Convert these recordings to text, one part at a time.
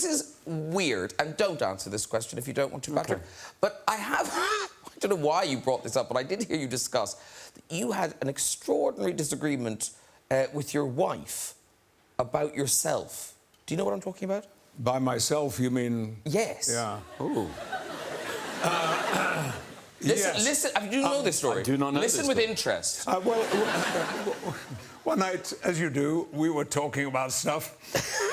this is weird, and don't answer this question if you don't want to, Patrick. But I have... I don't know why you brought this up, but I did hear you discuss that you had an extraordinary disagreement with your wife about yourself. Do you know what I'm talking about? By myself, you mean... Yes. Yeah. Ooh. Listen, yes. listen, do you know this story? I do not know Listen this with story. interest. Well, one night, as you do, we were talking about stuff,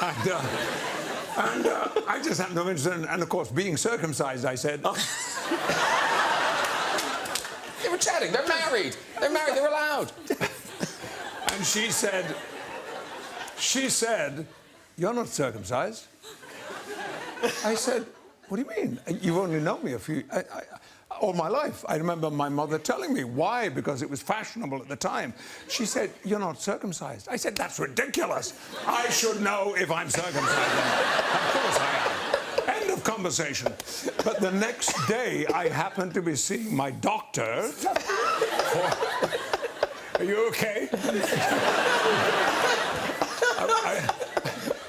and I just happened to mention, and of course, being circumcised, I said... They were chatting, they're married. They're married, they're allowed. And she said, "You're not circumcised." I said, "What do you mean? You've only known me all my life." I remember my mother telling me. Why? Because it was fashionable at the time. She said, "You're not circumcised." I said, "That's ridiculous. I should know if I'm circumcised." Of course I am. End of conversation. But the next day, I happened to be seeing my doctor. Are you okay?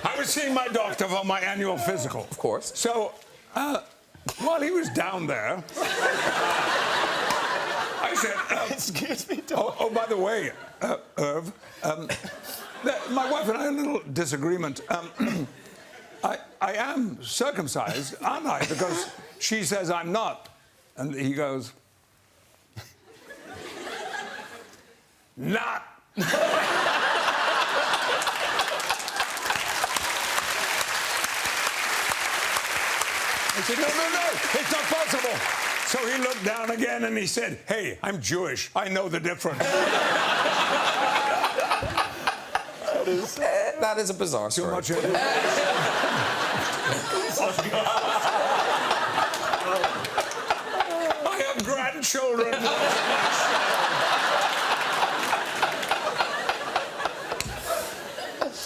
I was seeing my doctor for my annual physical. Of course. So, while he was down there, I said... Excuse me, Doc. Oh, by the way, Irv, my wife and I had a little disagreement. I am circumcised, aren't I? Because she says I'm not. And he goes... Not. I said, no, it's not possible. So he looked down again and he said, "Hey, I'm Jewish. I know the difference." That is a bizarre story. Too much. I have grandchildren.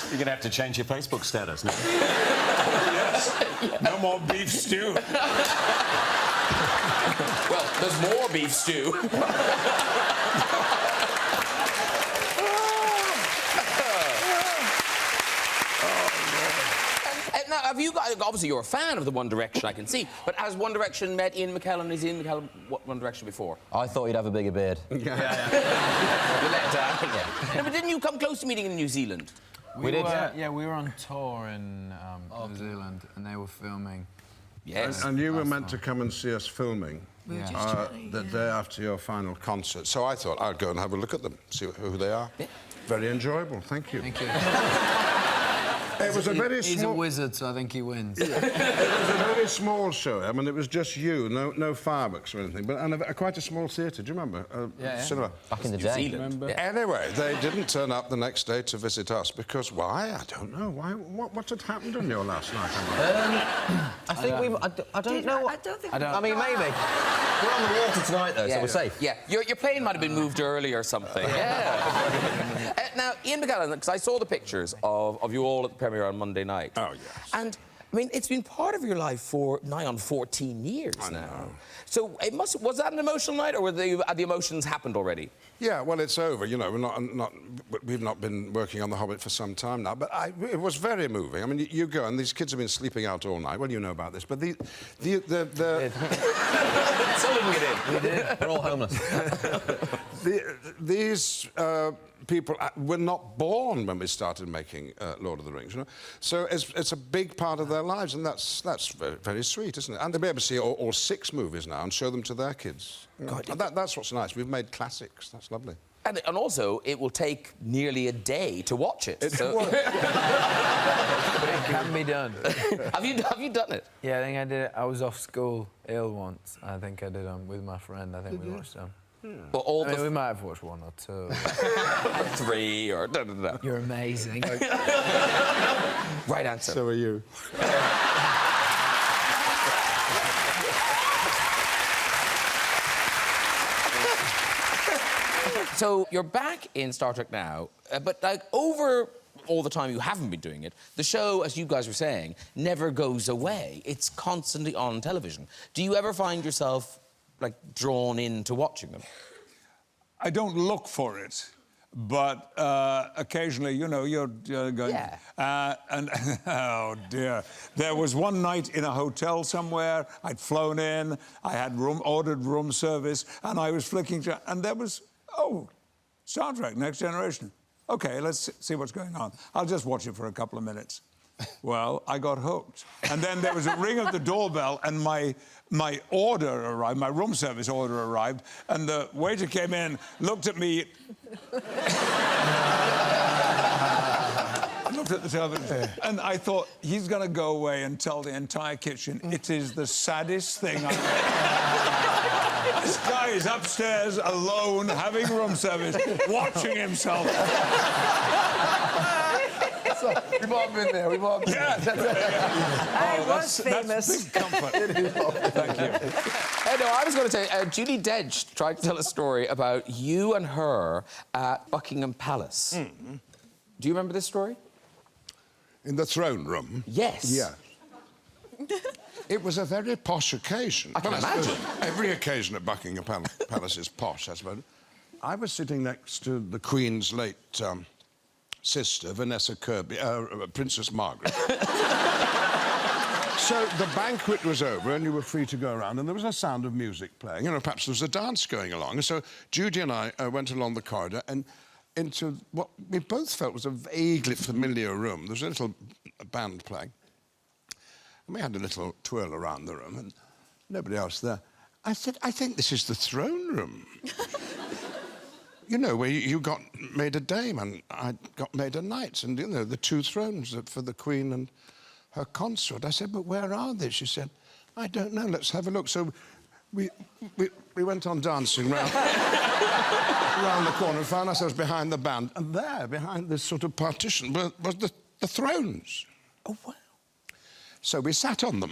You're going to have to change your Facebook status now. Yes. No more beef stew. Well, there's more beef stew. Now, have you got... Obviously, you're a fan of the One Direction, I can see. But has One Direction met Ian McKellen? Is Ian McKellen One Direction before? I thought he'd have a bigger beard. You let down. Yeah. No, but didn't you come close to meeting him in New Zealand? We did, yeah. Yeah, we were on tour in New Zealand, and they were filming. Yes. And you were meant to come and see us filming the day after your final concert. So I thought I'd go and have a look at them, see who they are. Yeah. Very enjoyable, thank you. Thank you. It was a very He's small... a wizard, so I think he wins. It was a very small show. I mean, it was just you, no fireworks or anything, but quite a small theatre. Do you remember? Cinema. Back in the day. Remember? Anyway, they didn't turn up the next day to visit us because why? I don't know. Why? What had happened on your last night? I think we... I don't know... I don't think... I mean, maybe. We're on the water tonight, though, so we're safe. Yeah, your plane might have been moved early or something. Yeah. Now, Ian McKellen, because I saw the pictures of you all at the premiere on Monday night. Oh, yes. And, I mean, it's been part of your life for nigh on 14 years now. So it was that an emotional night, or were the emotions happened already? Yeah, well, it's over. You know, we've not been working on The Hobbit for some time now, but it was very moving. I mean, you go, and these kids have been sleeping out all night. Well, you know about this, but the So we can get in. We did. We're all homeless. these people were not born when we started making Lord of the Rings, you know. So it's a big part of their lives, and that's very, very sweet, isn't it? And to be able to see all 6 movies now and show them to their kids. God, that's what's nice. We've made classics. That's lovely. And also, it will take nearly a day to watch it. But it can be done. Have you done it? Yeah, I think I did it. I was off school ill once. I think I did with my friend. I think we watched them. But all I mean, we might have watched 1 or 2. 3 or... You're amazing. Right answer. So are you. So you're back in Star Trek now, but like over all the time you haven't been doing it, the show, as you guys were saying, never goes away. It's constantly on television. Do you ever find yourself like drawn into watching them? I don't look for it. but occasionally, you know, you're going... Yeah. And, oh, dear. There was one night in a hotel somewhere, I'd flown in, I had ordered room service, and I was flicking... And there was, oh, Star Trek, Next Generation. OK, let's see what's going on. I'll just watch it for a couple of minutes. Well, I got hooked. And then there was a ring at the doorbell, and my order arrived, my room service order arrived, and the waiter came in, looked at me... looked at the television, and I thought, he's going to go away and tell the entire kitchen, it is the saddest thing I've ever... This guy is upstairs, alone, having room service, watching himself. We've all been there. We've all been there. I was famous. That's big comfort. Thank you. No, I was going to say, Judy Dench tried to tell a story about you and her at Buckingham Palace. Mm. Do you remember this story? In the throne room? Yes. Yeah. It was a very posh occasion. I can imagine. Every occasion at Buckingham Palace is posh, I suppose. I was sitting next to the Queen's late sister, Vanessa Kirby, Princess Margaret. So the banquet was over and you were free to go around, and there was a sound of music playing. You know, perhaps there was a dance going along. And so Judy and I went along the corridor and into what we both felt was a vaguely familiar room. There was a little band playing. And we had a little twirl around the room and nobody else there. I said, I think this is the throne room. You know, where you got made a dame and I got made a knight, and, you know, the two thrones for the Queen and her consort. I said, but where are they? She said, I don't know, let's have a look. So we went on dancing round, round the corner and found ourselves behind the band, and there, behind this sort of partition, was the thrones. Oh, wow. So we sat on them.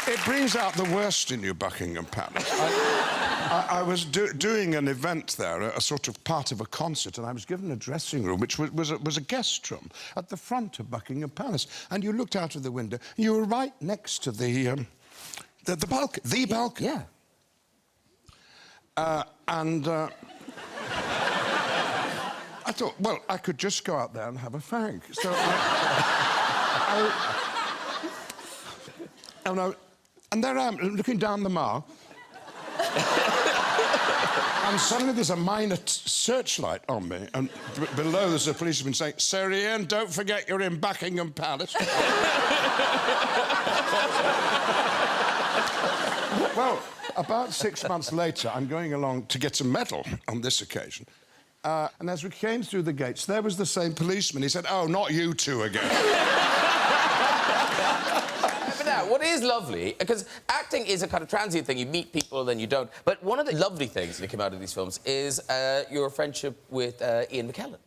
It brings out the worst in you, Buckingham Palace. I was doing an event there, a sort of part of a concert, and I was given a dressing room, which was a guest room at the front of Buckingham Palace. And you looked out of the window, and you were right next to the balcony. Yeah. I thought, well, I could just go out there and have a fag. So and there I am, looking down the mile. And suddenly there's a minor searchlight on me, and below there's a policeman saying, Sir Ian, don't forget you're in Buckingham Palace. Well, about 6 months later, I'm going along to get a medal on this occasion. And as we came through the gates, there was the same policeman. He said, oh, not you two again. But now, what is lovely, because acting is a kind of transient thing. You meet people, then you don't. But one of the lovely things that came out of these films is your friendship with Ian McKellen.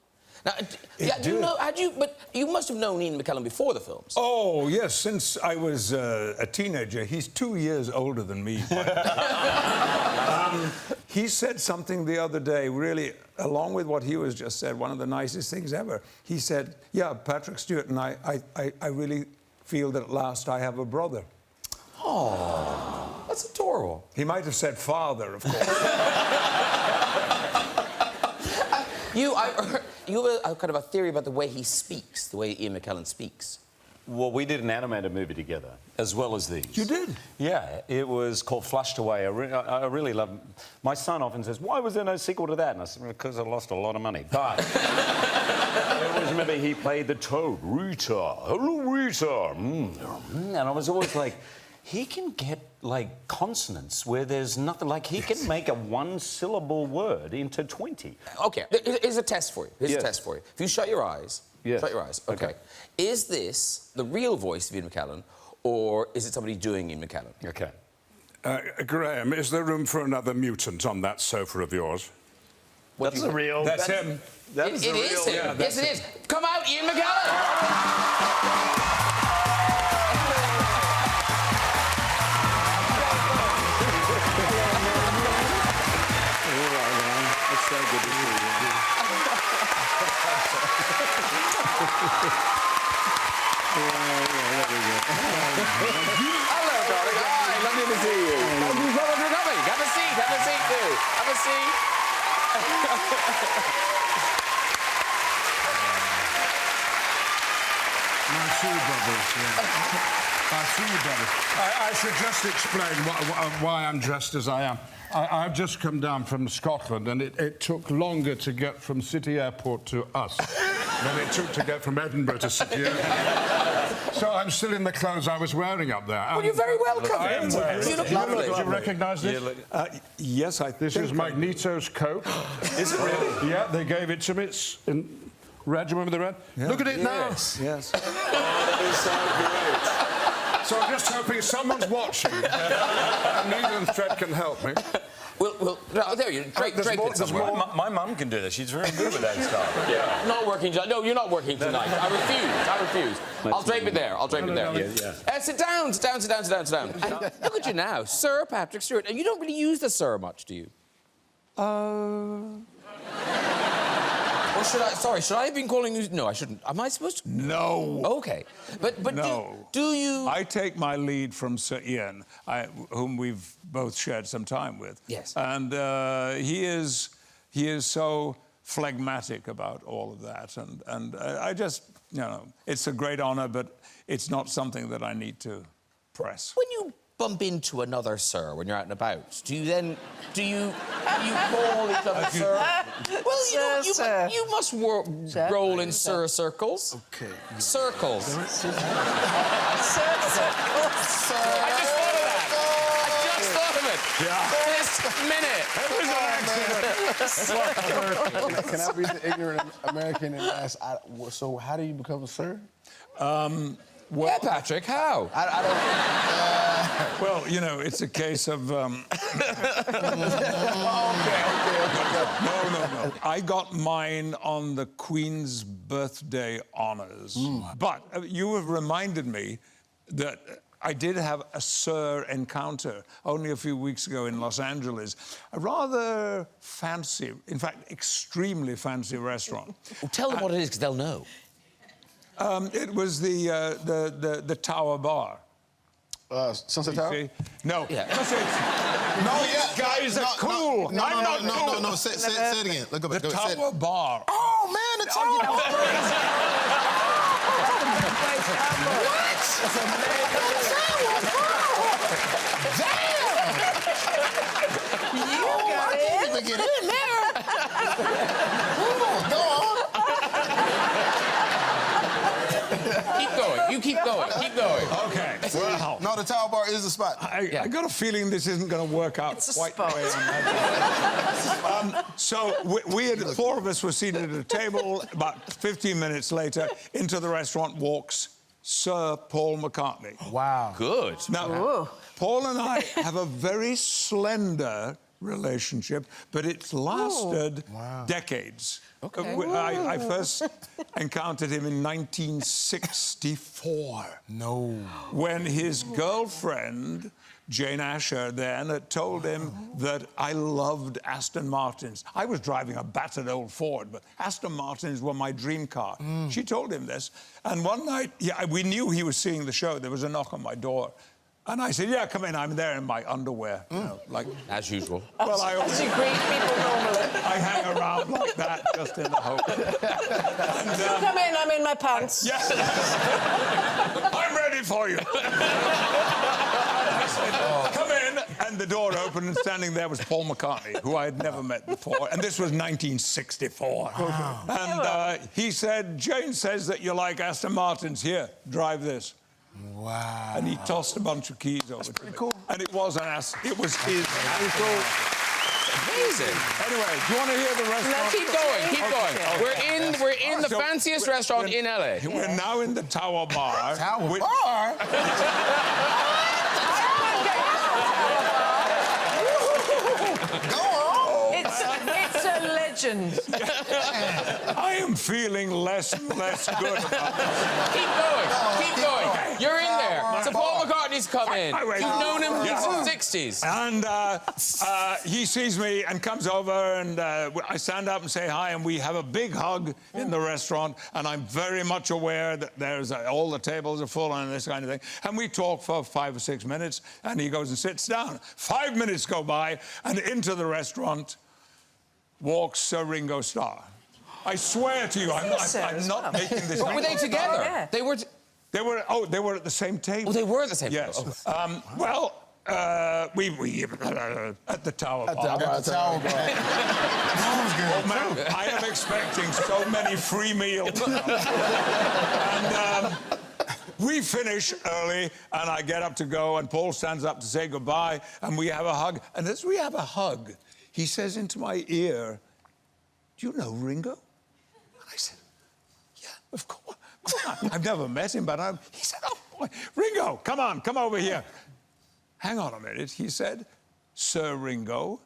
Now, but you must have known Ian McKellen before the films. Oh, yes, since I was a teenager. He's 2 years older than me. He said something the other day, really, along with what he was just said, one of the nicest things ever. He said, yeah, Patrick Stewart and I really feel that at last I have a brother. Oh, that's adorable. He might have said father, of course. You have a kind of a theory about the way he speaks, the way Ian McKellen speaks. Well, we did an animated movie together, as well as these. You did? Yeah, it was called Flushed Away. I really love it. My son often says, why was there no sequel to that? And I said, because I lost a lot of money. But I always remember he played the toad, Rita. Hello, Rita. And I was always like, he can get, like, consonants where there's nothing. Like, he can make a one-syllable word into 20. OK, here's a test for you. Here's a test for you. If you shut your eyes... Yes. Shut your eyes. OK. Is this the real voice of Ian McKellen, or is it somebody doing Ian McKellen? OK. Graham, is there room for another mutant on that sofa of yours? That's the real... That's him. That is the real... It is him. Yeah, yes, it is. Come out, Ian McKellen! It's so good to see you. Hello, darling. Hi, lovely to see you. Thank you so much for coming. Have a seat. Have a seat, too. Have a seat. My shoe bubbles, yeah. My shoe bubbles. I should just explain why I'm dressed as I am. I've just come down from Scotland, and it took longer to get from City Airport to us than it took to get from Edinburgh to City Airport. So I'm still in the clothes I was wearing up there. Well, you're very welcome. I am wearing. You look lovely. Do you recognise this? Yes, I This is Magneto's coat. Is it really? Yeah, they gave it to me. It's in red. Do you remember the red? Yeah. Look at it now. Yes. Oh, that is so great. So I'm just hoping someone's watching, and needle and thread can help me. Well, no, there you drape it somewhere. My mum can do this. She's very good with that stuff. Yeah. Not working tonight. No, you're not working tonight. I refuse. I'll drape it there. I'll drape it there. Yeah. Sit down. And look at you now, Sir Patrick Stewart. And you don't really use the sir much, do you? Or should I have been calling you... No, I shouldn't. Am I supposed to? No. OK. But No. do you... I take my lead from Sir Ian, whom we've both shared some time with. Yes. And he is so phlegmatic about all of that. And I just, you know, it's a great honour, but it's not something that I need to press. When you bump into another sir when you're out and about, do you call each other sir? Well, you must roll in sir circles. Okay. Circles. Sir. I just thought of it. Yeah. This minute. Can I be the ignorant American and ask, so how do you become a sir? Well, yeah, Patrick, how? I don't... Well, you know, it's a case of... No. I got mine on the Queen's birthday honours. But you have reminded me that I did have a sir encounter only a few weeks ago in Los Angeles. A rather fancy, in fact, extremely fancy restaurant. Well, tell them what it is, because they'll know. It was the Tower Bar. Sunset Tower? No. Yeah. These guys are cool. No. Say it again. Look up. The Tower Bar. Oh, man, the Tower Bar. What? Damn! I can't even get in there. Go on. Keep going. You keep going. Keep going. Okay. Well, No, the Tower Bar is the spot. I got a feeling this isn't going to work out quite the way I imagined. So the four of us were seated at a table. About 15 minutes later, into the restaurant walks Sir Paul McCartney. Wow. Good. Now, Paul and I have a very slender relationship, but it's lasted decades. Okay. I first encountered him in 1964. No. When his girlfriend, Jane Asher, then had told him that I loved Aston Martins. I was driving a battered old Ford, but Aston Martins were my dream car. She told him this. And one night, we knew he was seeing the show. There was a knock on my door. And I said, yeah, come in. I'm there in my underwear. You know, like... As usual. Well, I always... As you greet people normally. I hang around like that, just in the hope. And, Come in, I'm in my pants. yes. I'm ready for you. I said, come in. And the door opened, and standing there was Paul McCartney, who I had never met before. And this was 1964. Wow. And he said, Jane says that you like Aston Martins. Here, drive this. Wow. And he tossed a bunch of keys over to me. Cool. And it was it was his. Cool. Amazing. Anyway, do you want to hear the restaurant? No, Keep going. Keep going. We're in the fanciest restaurant in LA. We're now in the Tower Bar. Tower Bar? It's a legend. I am feeling less and less good about this. Keep going. You're in there. So Paul McCartney's come in. Wait. You've known him Yeah. since the 60s. And he sees me and comes over, and I stand up and say hi, and we have a big hug in the restaurant, and I'm very much aware that there's all the tables are full and this kind of thing. And we talk for 5 or 6 minutes, and he goes and sits down. 5 minutes go by, and into the restaurant walks Sir Ringo Starr. I swear to you, I'm not making this up. Were they together? Yeah. They were... They were at the same table. Oh, they were at the same Yes. table. Oh. Well, we at the Tower Bar. At the Tower Bar. Oh, man, I am expecting so many free meals. And we finish early, and I get up to go, and Paul stands up to say goodbye, and we have a hug. And as we have a hug, he says into my ear, "Do you know Ringo?" And I said, "Yeah, of course. I've never met him, but he said, "Oh, boy, Ringo, come on, come over here." Hang on a minute, he said, "Sir Ringo,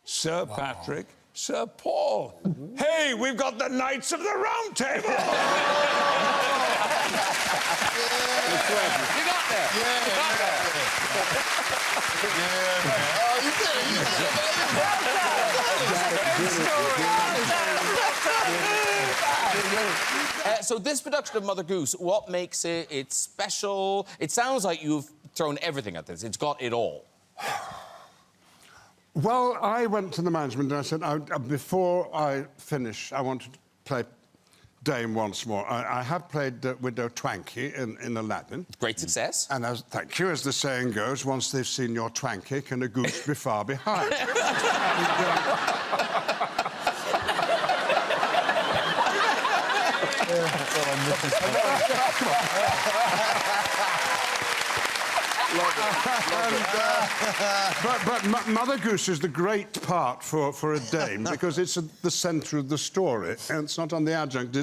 Sir Patrick, Sir Paul. Hey, we've got the Knights of the Round Table." You got there. Yeah, You got there. yeah, man. Oh, you did it. You So this production of Mother Goose, what makes it special? It sounds like you've thrown everything at this. It's got it all. Well, I went to the management and I said, before I finish, I want to play Dame once more. I have played Widow Twankey in Aladdin. Great success. And thank you, as the saying goes, once they've seen your Twankey, can a goose be far behind? But Mother Goose is the great part for a dame because it's at the centre of the story, and it's not on the adjunct.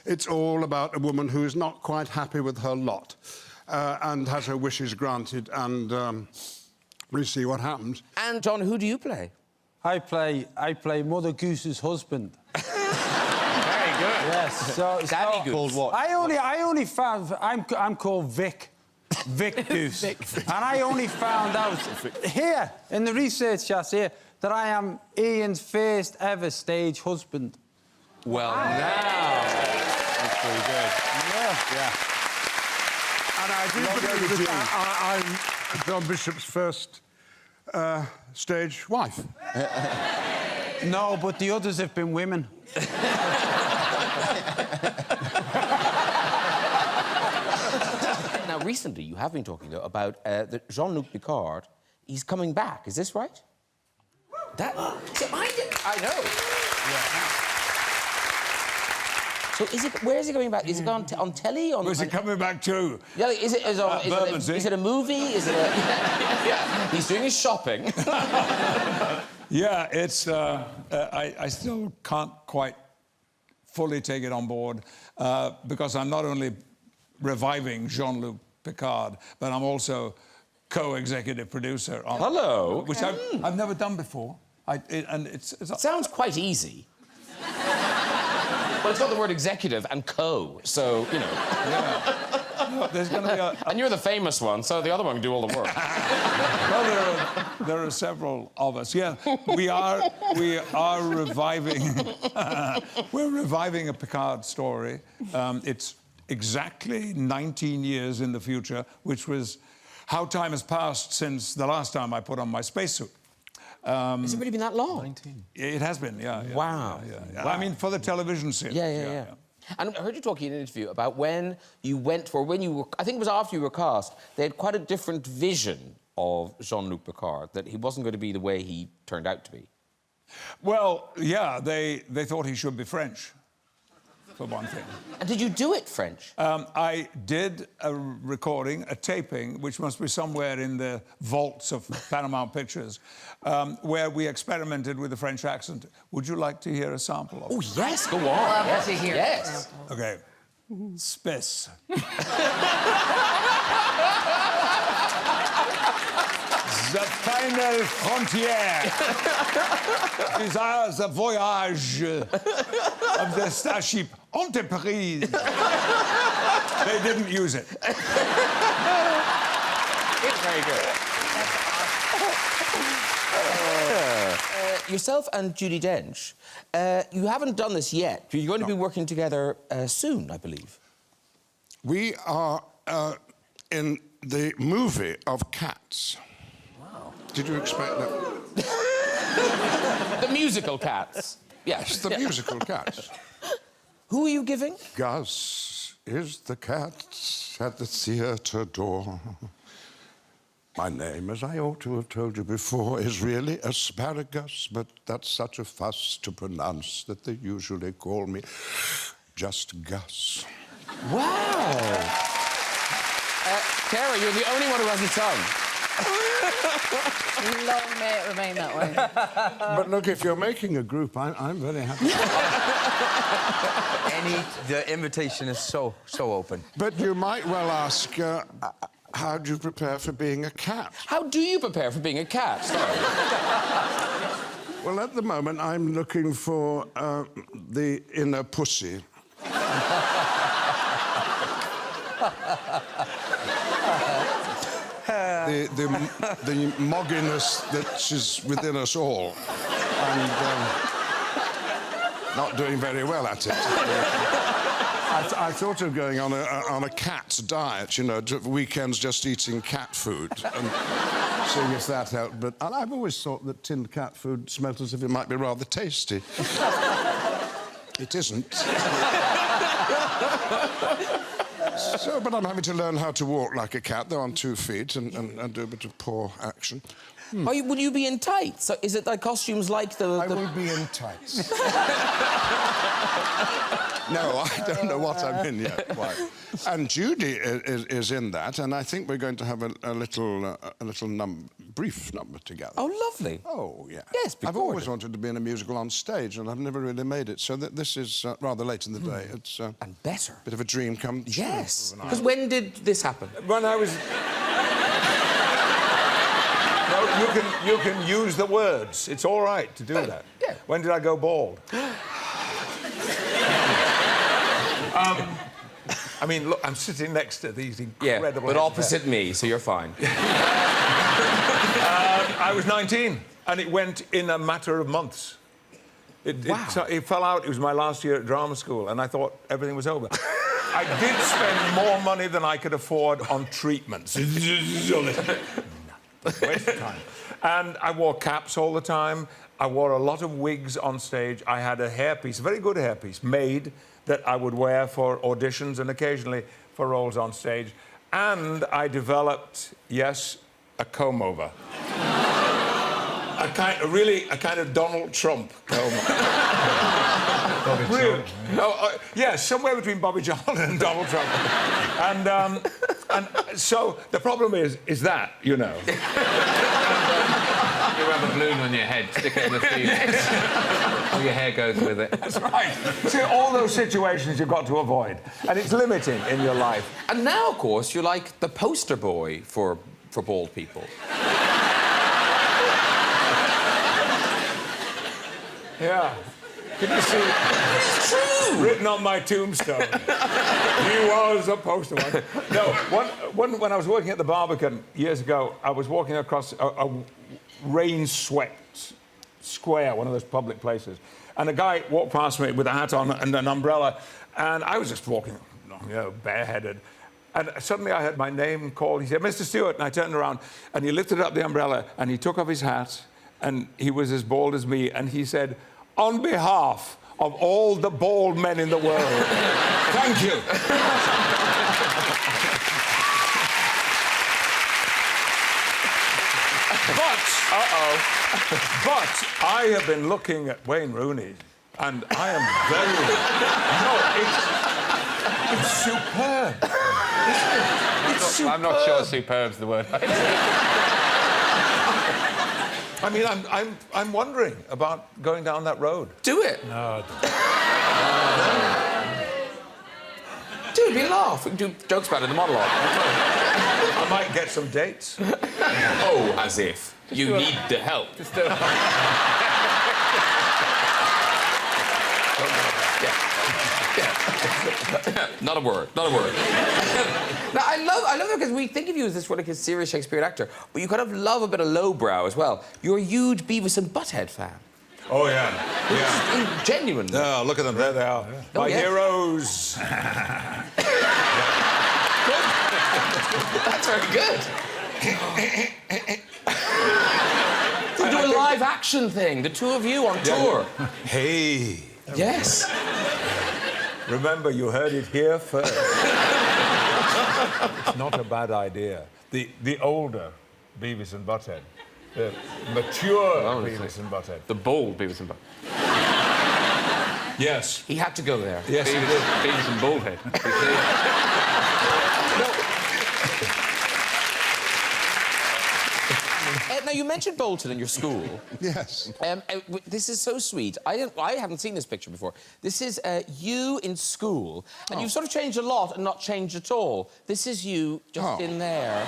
It's all about a woman who is not quite happy with her lot and has her wishes granted, and we see what happens. And John, who do you play? I play Mother Goose's husband. Very good. Yes. So Daddy Goose. Called what? I only found I'm called Vic Goose, and I only found out here in the research chat here that I am Ian's first ever stage husband. Well, now. That's pretty good. Yeah. And I do believe that I'm John Bishop's first stage wife. No, but the others have been women. Now, recently, you have been talking, though, about Jean-Luc Picard. He's coming back. Is this right? That... I know. So where is he coming back? Is it on telly? Where's he coming back to? Yeah, like, is it a movie? Is it a... Yeah, he's doing his shopping. Yeah, it's... I still can't quite fully take it on board because I'm not only reviving Jean-Luc Picard, but I'm also co-executive producer on... Hello. Which I've never done before. It sounds quite easy. Well, it's got the word executive and co, so, you know. Yeah. No, there's going to be a... And you're the famous one, so the other one can do all the work. Well, there are several of us. Yeah, we are reviving... we're reviving a Picard story. It's exactly 19 years in the future, which was how time has passed since the last time I put on my spacesuit. Has it really been that long? 19. It has been, yeah. Wow. Yeah. I mean, for the television series. Yeah. And I heard you talking in an interview about when you went for, when you were, I think it was after you were cast, they had quite a different vision of Jean-Luc Picard, that he wasn't going to be the way he turned out to be. Well, yeah, they thought he should be French, for one thing. And did you do it French? I did a recording, a taping, which must be somewhere in the vaults of Paramount Pictures, where we experimented with the French accent. Would you like to hear a sample of it? Oh, yes, go on. Yes. OK. Space. the final frontier. These are the voyage of the starship Enterprise. They didn't use it. It's very good. Yourself and Judi Dench, you haven't done this yet, but you're going to be working together soon, I believe. We are in the movie of Cats. Wow. Did you expect that? The musical Cats. Yes, The musical Cats. Who are you giving? Gus is the cat at the theatre door. My name, as I ought to have told you before, is really Asparagus, but that's such a fuss to pronounce that they usually call me just Gus. Wow. Cara, you're the only one who has a tongue. Long may it remain that way. But look, if you're making a group, I'm very happy. The invitation is so open. But you might well ask, how do you prepare for being a cat? How do you prepare for being a cat? Sorry. Well, at the moment, I'm looking for the inner pussy. the mogginess that is within us all. And not doing very well at it. I thought of going on a cat diet, you know, weekends just eating cat food and seeing if that helped. But I've always thought that tinned cat food smelt as if it might be rather tasty. It isn't. So, but I'm having to learn how to walk like a cat, though on 2 feet, and do a bit of paw action. Will you be in tights? So is it like costumes like the... I will be in tights. No, I don't know what I'm in yet, quite. And Judy is in that, and I think we're going to have a little brief number together. Oh, lovely. Oh, yeah. Yes, I've always wanted to be in a musical on stage, and I've never really made it, so this is rather late in the day. It's and better. Bit of a dream come true. Yes. Because when did this happen? When I was... No, you can use the words. It's all right to do that. Yeah. When did I go bald? I mean, look, I'm sitting next to these incredible... Yeah, but opposite me, so you're fine. I was 19, and it went in a matter of months. It fell out. It was my last year at drama school, and I thought everything was over. I did spend more money than I could afford on treatments. Waste of time. And I wore caps all the time. I wore a lot of wigs on stage. I had a hairpiece, a very good hairpiece, made that I would wear for auditions and occasionally for roles on stage. And I developed, yes, a comb-over. a kind of Donald Trump comb-over. Really? No, yeah, somewhere between Bobby John and Donald Trump. And so the problem is that, you know. You have a balloon on your head, stick it in the feet. All your hair goes with it. That's right. See, all those situations you've got to avoid. And it's limiting in your life. And now, of course, you're like the poster boy for bald people. Yeah. Can you see? It's true! Written on my tombstone. He was a poster boy. No, when I was working at the Barbican years ago, I was walking across a rain-swept square, one of those public places, and a guy walked past me with a hat on and an umbrella, and I was just walking, you know, bareheaded, and suddenly I heard my name called. He said, "Mr. Stewart," and I turned around, and he lifted up the umbrella, and he took off his hat, and he was as bald as me, and he said, "On behalf of all the bald men in the world, thank you." But I have been looking at Wayne Rooney, and I am very... No, it's superb. It's superb. I'm not sure superb's the word. I mean, I'm wondering about going down that road. Do it. No. Do it, be a laugh. We can do jokes about it in the monologue. I might get some dates. Oh, as if. You need the help. Not a word. Not a word. Now, I love it because we think of you as this like a serious Shakespearean actor, but you kind of love a bit of lowbrow as well. You're a huge Beavis and Butthead fan. Oh, yeah. Yeah. Genuine. Oh, look at them. There they are. Oh, My yeah. heroes. That's very good. To do a live action thing, the two of you on tour. Hey. Yes. Remember, you heard it here first. It's not a bad idea. The older Beavis and Butthead. The mature Beavis and Butthead. The bold Beavis and Butthead. Yes. He had to go there. Yes, he did. Beavis and Baldhead. Now, you mentioned Bolton in your school. Yes. This is so sweet. I haven't seen this picture before. This is you in school, and you've sort of changed a lot and not changed at all. This is you just in there.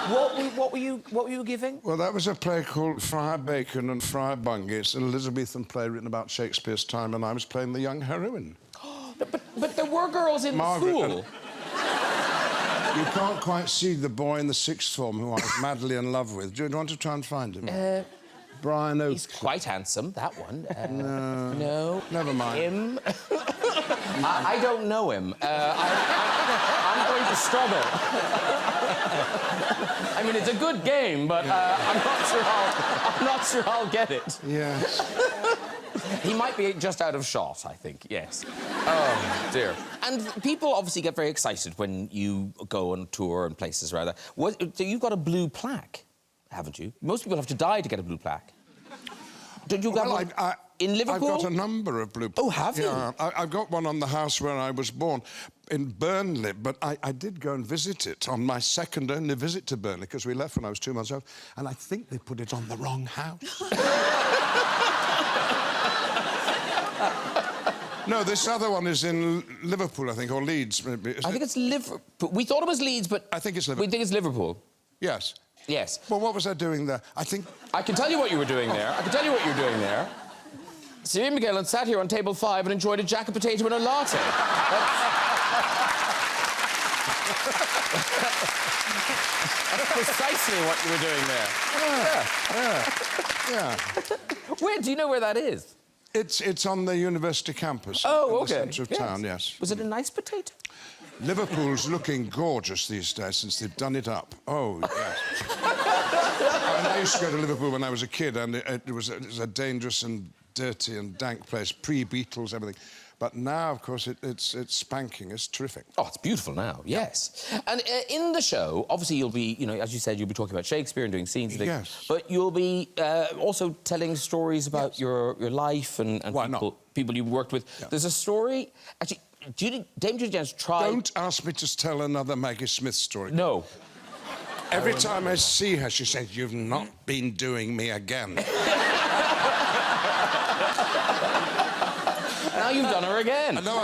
What were you giving? Well, that was a play called Friar Bacon and Friar Bungay. It's an Elizabethan play written about Shakespeare's time, and I was playing the young heroine. But there were girls in the school. You can't quite see the boy in the sixth form who I was madly in love with. Do you want to try and find him? Brian Oakley. He's quite handsome, that one. No. Never mind. Him? I don't know him. I'm going to struggle. I mean, it's a good game, but I'm not sure I'll get it. Yes. He might be just out of shot, I think, yes. Oh, dear. And people obviously get very excited when you go on tour and places rather. So you've got a blue plaque, haven't you? Most people have to die to get a blue plaque. Did you get one in Liverpool? I've got a number of blue plaques. Oh, have you? Yeah, I've got one on the house where I was born, in Burnley, but I did go and visit it on my second only visit to Burnley, because we left when I was 2 months old, and I think they put it on the wrong house. No, this other one is in Liverpool, I think, or Leeds, maybe. I think it's Liverpool. We thought it was Leeds, but... I think it's Liverpool. We think it's Liverpool. Yes. Yes. Well, what was I doing there? I think... I can tell you what you were doing there. I can tell you what you were doing there. Sir Ian McKellen sat here on table 5 and enjoyed a jack of potato and a latte. That's precisely what you were doing there. Yeah. Where, do you know where that is? It's on the university campus. Oh, in okay. the centre of town, yes. Was it a nice potato? Liverpool's looking gorgeous these days since they've done it up. Oh, yes. I used to go to Liverpool when I was a kid, and it was a dangerous and dirty and dank place, pre-Beatles, everything. But now, of course, it's spanking. It's terrific. Oh, it's beautiful now, yes. And in the show, obviously you'll be, you know, as you said, you'll be talking about Shakespeare and doing scenes and things. Yes. But you'll be also telling stories about your life and people you worked with. Yeah. There's a story... Actually, Dame Judy Dench tried... Don't ask me to tell another Maggie Smith story. No. Every time I see her, she says, "You've not been doing me again." Now you've done her again. No,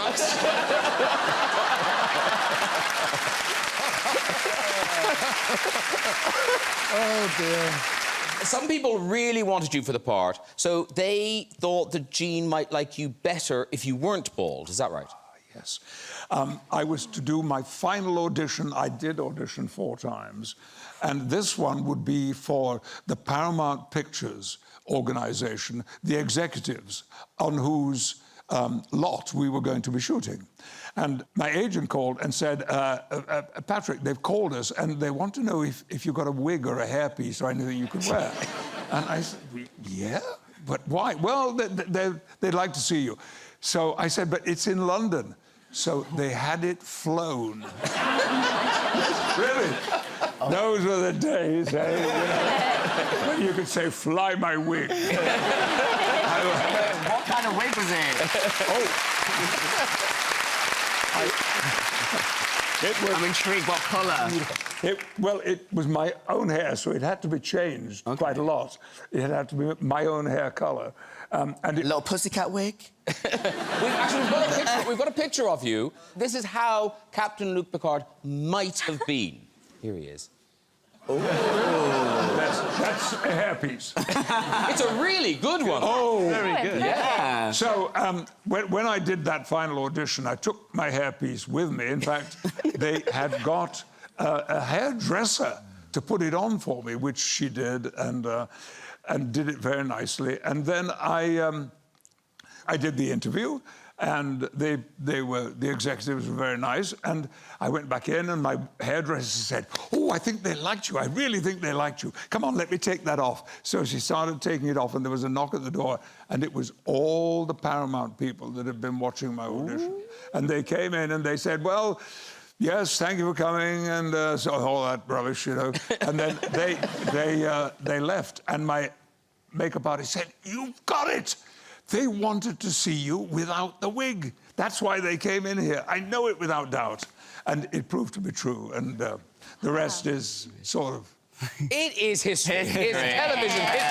oh, dear. Some people really wanted you for the part, so they thought that Jean might like you better if you weren't bald. Is that right? Yes. I was to do my final audition. I did audition 4 times. And this one would be for the Paramount Pictures organization, the executives, on whose lot we were going to be shooting. And my agent called and said, Patrick, they've called us and they want to know if you've got a wig or a hairpiece or anything you could wear. And I said, yeah? But why? Well, they'd like to see you. So I said, but it's in London. So they had it flown. Really? Oh. Those were the days, eh? You know, when you could say, fly my wig. What kind of wig was it? I'm intrigued. What colour? Well, it was my own hair, so it had to be changed quite a lot. It had to be my own hair colour. And A little pussycat wig? We've got a picture of you. This is how Captain Luc Picard might have been. Here he is. that's a hairpiece. It's a really good one. Oh, Very good. Yeah. So, when I did that final audition, I took my hairpiece with me. In fact, they had got a hairdresser to put it on for me, which she did, and did it very nicely. And then I did the interview, and the executives were very nice. And I went back in, and my hairdresser said, "Oh, I think they liked you. I really think they liked you. Come on, let me take that off." So she started taking it off, and there was a knock at the door, and it was all the Paramount people that had been watching my audition. And they came in, and they said, "Well, yes, thank you for coming," and so all that rubbish, you know. And then they left, and my makeup artist said, "You've got it. They wanted to see you without the wig. That's why they came in here. I know it without doubt." And it proved to be true, and the rest is sort of... It is history. It's television history.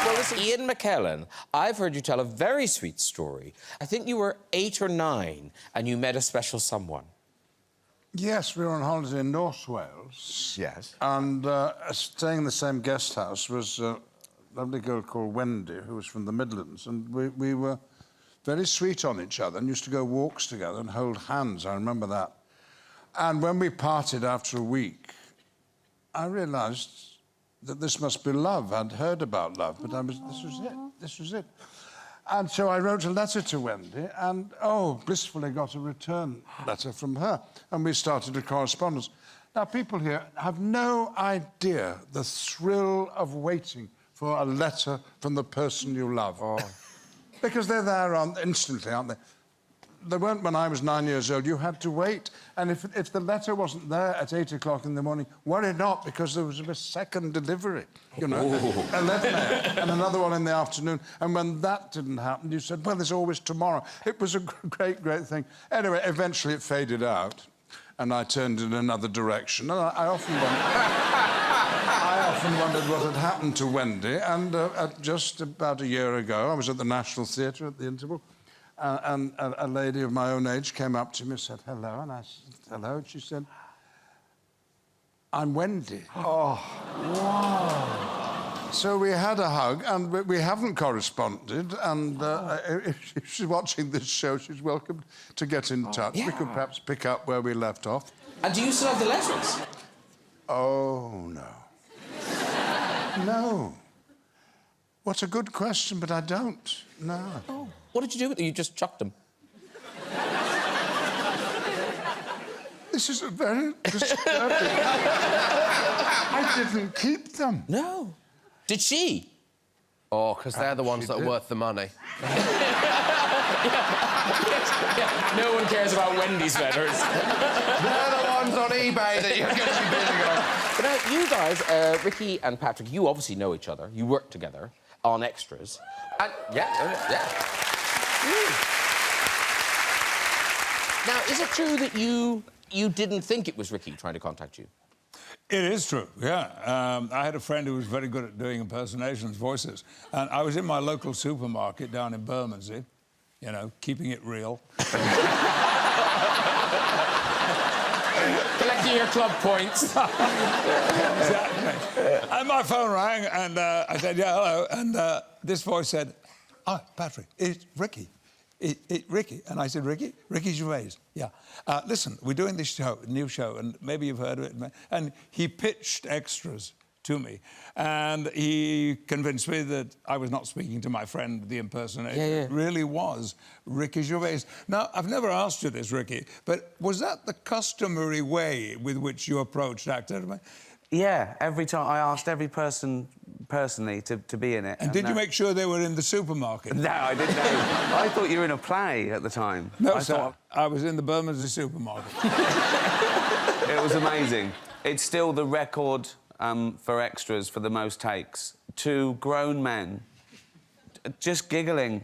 Well, listen, Ian McKellen, I've heard you tell a very sweet story. I think you were 8 or 9 and you met a special someone. Yes, we were on holiday in North Wales. Yes. And staying in the same guest house was a lovely girl called Wendy, who was from the Midlands. And we were very sweet on each other and used to go walks together and hold hands. I remember that. And when we parted after a week, I realised that this must be love. I'd heard about love, but this was it. This was it. And so I wrote a letter to Wendy and, blissfully got a return letter from her. And we started a correspondence. Now, people here have no idea the thrill of waiting for a letter from the person you love. Because they're there instantly, aren't they? They weren't when I was 9 years old. You had to wait. And if the letter wasn't there at 8 o'clock in the morning, worry not, because there was a second delivery, you know, 11 a.m. and another one in the afternoon. And when that didn't happen, you said, well, there's always tomorrow. It was a great, great thing. Anyway, eventually it faded out, and I turned in another direction. And I often wondered what had happened to Wendy. And just about a year ago, I was at the National Theatre at the interval, and a lady of my own age came up to me and said, hello, and I said, hello, and she said, I'm Wendy. Oh, wow. So we had a hug, and we haven't corresponded, and if she's watching this show, she's welcome to get in touch. Yeah. We could perhaps pick up where we left off. And do you still have the letters? Oh, no. No. What a good question, but I don't. No. Oh. What did you do with them? You just chucked them? This is a very disturbing... I didn't keep them. No. Did she? Oh, because they're the ones that are worth the money. No one cares about Wendy's letters. They're the ones on eBay that you're going to be bidding on. But now, you guys, Ricky and Patrick, you obviously know each other. You work together on extras. And, yeah. Now, is it true that you didn't think it was Ricky trying to contact you? It is true, yeah. I had a friend who was very good at doing impersonations, voices. And I was in my local supermarket down in Bermondsey, you know, keeping it real. Collecting your club points. Exactly. And my phone rang, and I said, yeah, hello. And this voice said, hi, Patrick, it's Ricky. Ricky. And I said, Ricky? Ricky Gervais, yeah. Listen, we're doing this show, new show, and maybe you've heard of it. And he pitched extras to me. And he convinced me that I was not speaking to my friend, the impersonator. Yeah. It really was Ricky Gervais. Now, I've never asked you this, Ricky, but was that the customary way with which you approached actors? Yeah, every time I asked every person personally to be in it. And did you make sure they were in the supermarket? No, I didn't know. I thought you were in a play at the time. No, sir. I was in the Bermondsey supermarket. It was amazing. It's still the record for extras for the most takes. 2 grown men just giggling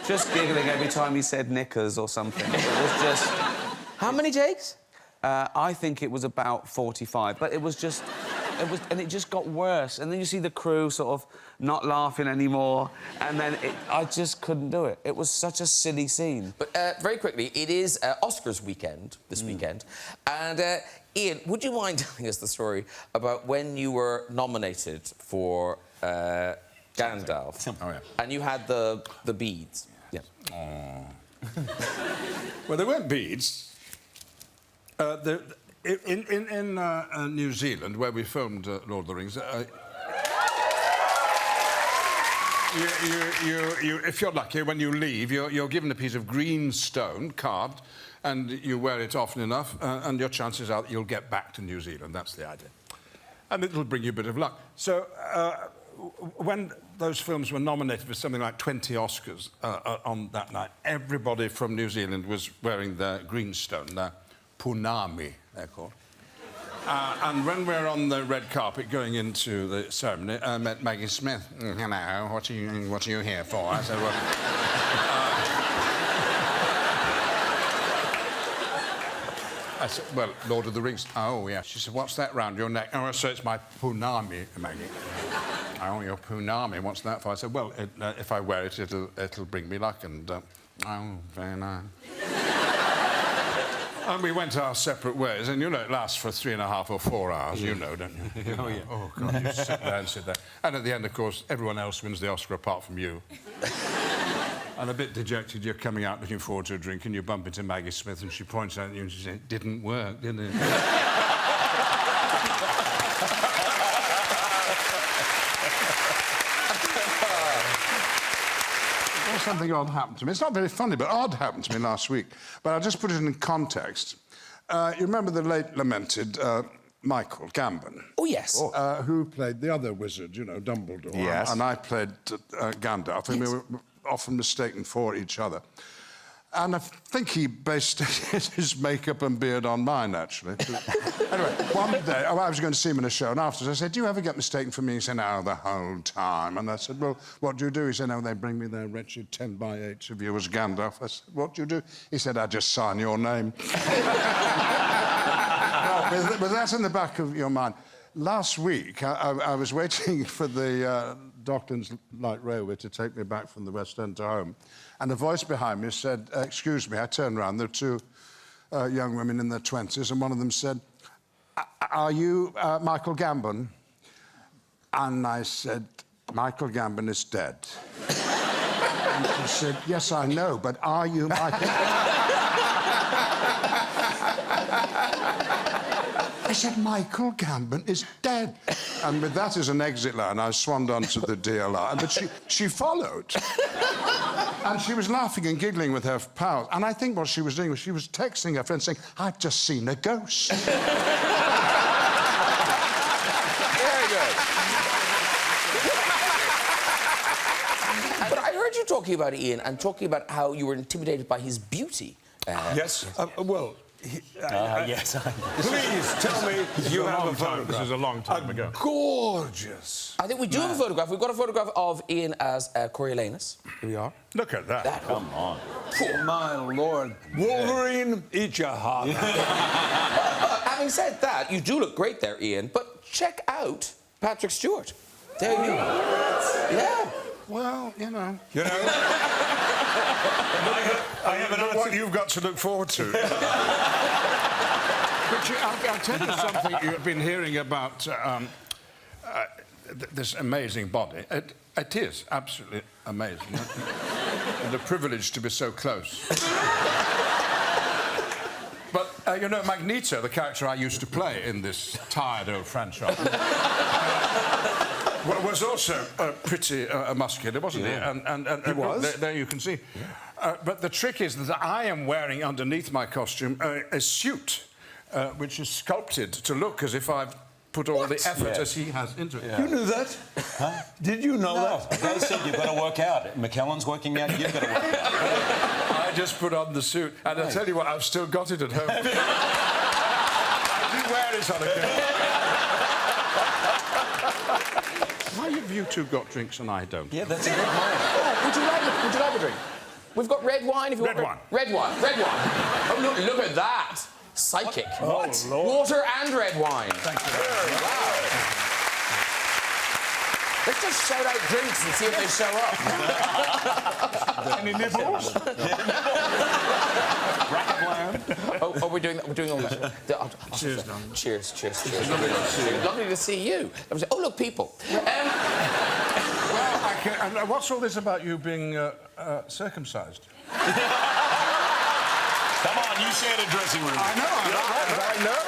Just giggling every time he said knickers or something. It was just... How many takes? I think it was about 45, but it was just... And it just got worse. And then you see the crew sort of not laughing anymore, and then I just couldn't do it. It was such a silly scene. But very quickly, it is Oscars weekend this weekend, and Ian, would you mind telling us the story about when you were nominated for Gandalf? Oh, yeah. And you had the beads. Yeah. Well, they weren't beads. In New Zealand, where we filmed Lord of the Rings, if you're lucky, when you leave, you're given a piece of green stone carved, and you wear it often enough, and your chances are that you'll get back to New Zealand. That's the idea. And it'll bring you a bit of luck. So when those films were nominated for something like 20 Oscars on that night, everybody from New Zealand was wearing their green stone, their punami, they're called. And when we're on the red carpet going into the ceremony, I met Maggie Smith. Hello, what are you here for? I said, well... I said, well, Lord of the Rings. Oh, yeah. She said, what's that round your neck? Oh, so it's my punami, Maggie. Oh, your punami, what's that for? I said, well, if I wear it, it'll bring me luck, and... oh, very nice. And we went our separate ways, and you know it lasts for 3.5 or 4 hours, you know, don't you? Oh, yeah. Oh, God, you sit there and sit there. And at the end, of course, everyone else wins the Oscar apart from you. And a bit dejected, you're coming out looking forward to a drink, and you bump into Maggie Smith, and she points out at you and she says, it didn't work, did it? Something odd happened to me. It's not very funny, but odd happened to me last week. But I'll just put it in context. You remember the late lamented Michael Gambon? Oh, yes. Who played the other wizard, you know, Dumbledore. Yes. And I played Gandalf, and we were often mistaken for each other. And I think he based his makeup and beard on mine, actually. Anyway, one day, I was going to see him in a show, and afterwards I said, do you ever get mistaken for me? He said, no, the whole time. And I said, well, what do you do? He said, no, they bring me their wretched 10x8s of you as Gandalf. I said, what do you do? He said, I just sign your name. No, but that's in the back of your mind. Last week, I was waiting for the Docklands Light Railway to take me back from the West End to home, and a voice behind me said, excuse me. I turned around. There were two young women in their 20s, and one of them said, are you Michael Gambon? And I said, Michael Gambon is dead. And she said, yes, I know, but are you Michael... I said, Michael Gambon is dead. And with that as an exit line, I swanned onto the DLR. But she followed. And she was laughing and giggling with her pals. And I think what she was doing was she was texting her friend saying, I've just seen a ghost. Very good. But I heard you talking about Ian and talking about how you were intimidated by his beauty. Yes. Well... Yes. Please tell me you have a photograph. This is a long time ago. Gorgeous. I think we do have a photograph. We've got a photograph of Ian as Coriolanus. Here we are. Look at that. Come on. My Lord. Wolverine, eat your heart. Having said that, you do look great there, Ian, but check out Patrick Stewart. There you go. Yeah. Well, you know. You know? I have what you've got to look forward to. But I'll tell you something you've been hearing about this amazing body. It is absolutely amazing. And the privilege to be so close. But, you know, Magneto, the character I used to play in this tired old franchise... was also pretty muscular, wasn't he? And he was. There you can see. Yeah. But the trick is that I am wearing underneath my costume a suit which is sculpted to look as if I've put all the effort as he has into it. Yeah. You knew that? Huh? Did you know that? They said you've got to work out. McKellen's working out, you've got to work out. I just put on the suit, and I'll tell you what, I've still got it at home. I did wear it on occasion. Why have you two got drinks and I don't? Yeah, that's a good point. Oh, would you like a drink? We've got red wine if you Red want. wine. Red wine. Red wine. Oh, look at that. Psychic. What? Lord. Water and red wine. Thank you very much. Wow. Let's just shout out drinks and see if they show up. Any nibbles? Oh, we're doing that. We're doing all that. Cheers, darling. Cheers, cheers, cheers. Lovely to see you. Oh, look, people. Well, and what's all this about you being circumcised? Come on, you shared a dressing room. I know.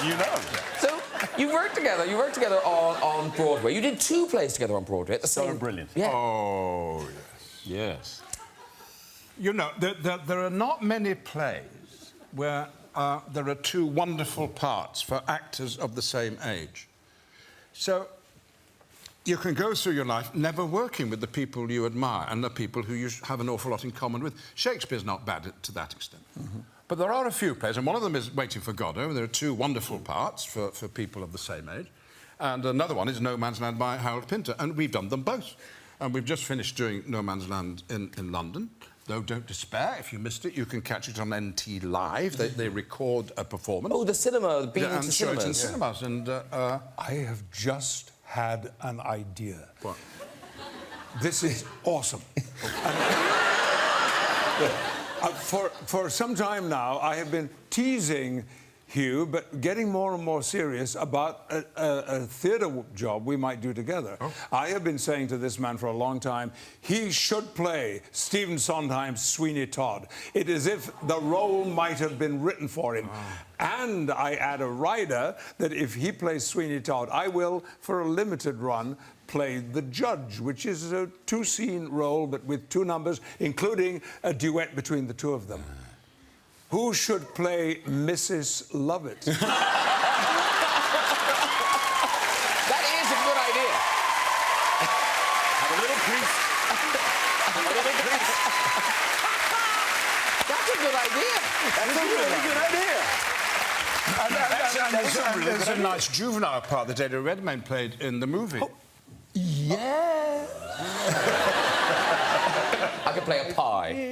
You know. So, you worked together. You worked together on Broadway. You did 2 plays together on Broadway at the same... So brilliant. Yeah. Oh, yes. Yes. You know, there are not many plays where there are 2 wonderful parts for actors of the same age. So you can go through your life never working with the people you admire and the people who you have an awful lot in common with. Shakespeare's not bad to that extent. Mm-hmm. But there are a few plays, and one of them is Waiting for Godot. There are 2 wonderful parts for people of the same age. And another one is No Man's Land by Harold Pinter, and we've done them both. And we've just finished doing No Man's Land in London. Though don't despair, if you missed it, you can catch it on NT Live. They record a performance. Oh, the cinema, the and to show it in cinemas. cinemas. And I have just had an idea. What? This is awesome. For some time now, I have been teasing Hugh, but getting more and more serious about a theatre job we might do together. Oh. I have been saying to this man for a long time, he should play Stephen Sondheim's Sweeney Todd. It is as if the role might have been written for him. Oh. And I add a rider that if he plays Sweeney Todd, I will, for a limited run, play the judge, which is a 2-scene role, but with 2 numbers, including a duet between the 2 of them. Who should play Mrs. Lovett? That is a good idea. Have a little crease. That's a good idea. That's a really good idea. and there's a nice juvenile part that Eddie Redmayne played in the movie. Oh. Yeah. I could play a pie.